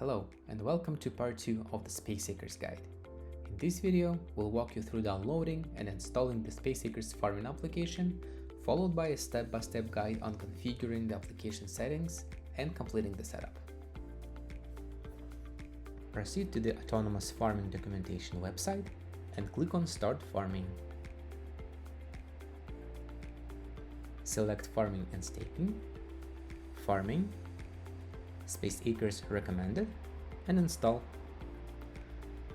Hello and welcome to part 2 of the SpaceAcres guide. In this video, we'll walk you through downloading and installing the SpaceAcres farming application, followed by a step-by-step guide on configuring the application settings and completing the setup. Proceed to the Autonomous Farming documentation website and click on Start Farming. Select Farming and Staking, Farming, SpaceAcres Recommended, and install.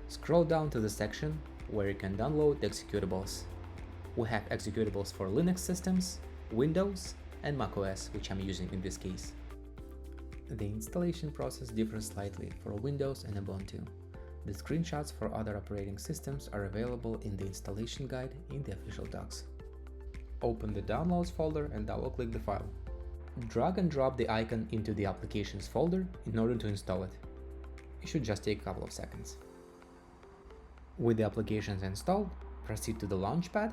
Scroll down to the section where you can download the executables. We have executables for Linux systems, Windows, and macOS, which I'm using in this case. The installation process differs slightly for Windows and Ubuntu. The screenshots for other operating systems are available in the installation guide in the official docs. Open the Downloads folder and double-click the file. Drag and drop the icon into the Applications folder in order to install it. It should just take a couple of seconds. With the applications installed, proceed to the Launchpad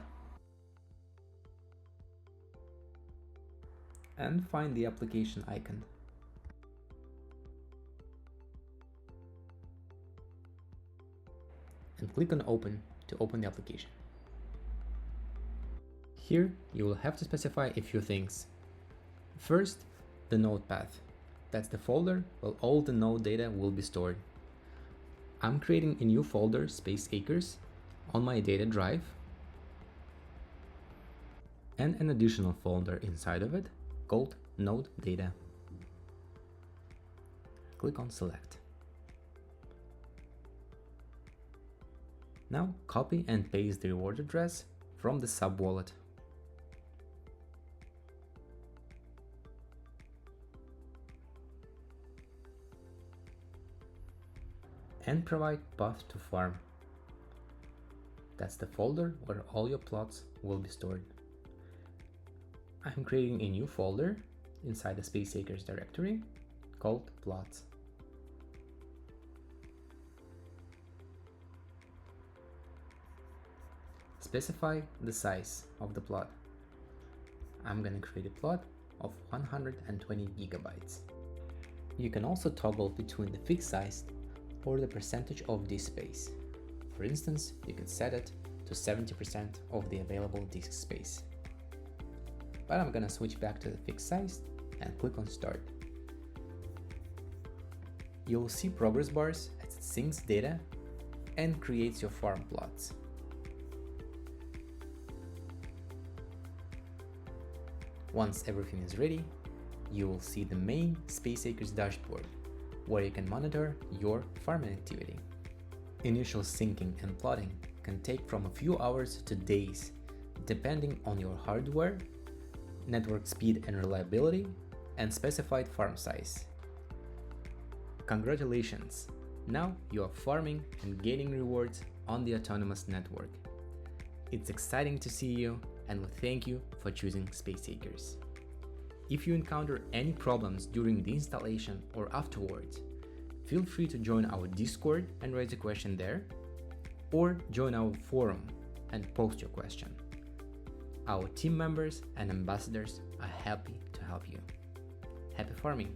and find the application icon. And click on Open to open the application. Here, you will have to specify a few things. First, the node path. That's the folder where all the node data will be stored. I'm creating a new folder, SpaceAcres, on my data drive, and an additional folder inside of it called Node Data. Click on Select. Now copy and paste the reward address from the sub-wallet. And provide path to farm. That's the folder where all your plots will be stored. I'm creating a new folder inside the SpaceAcres directory called Plots. Specify the size of the plot. I'm going to create a plot of 120 gigabytes. You can also toggle between the fixed size or the percentage of disk space. For instance, you can set it to 70% of the available disk space. But I'm gonna switch back to the fixed size and click on Start. You'll see progress bars as it syncs data and creates your farm plots. Once everything is ready, you will see the main SpaceAcres dashboard, where you can monitor your farming activity. Initial syncing and plotting can take from a few hours to days, depending on your hardware, network speed and reliability, and specified farm size. Congratulations! Now you are farming and gaining rewards on the Autonomous Network. It's exciting to see you, and we thank you for choosing SpaceAcres. If you encounter any problems during the installation or afterwards, feel free to join our Discord and raise a question there, or join our forum and post your question. Our team members and ambassadors are happy to help you. Happy farming!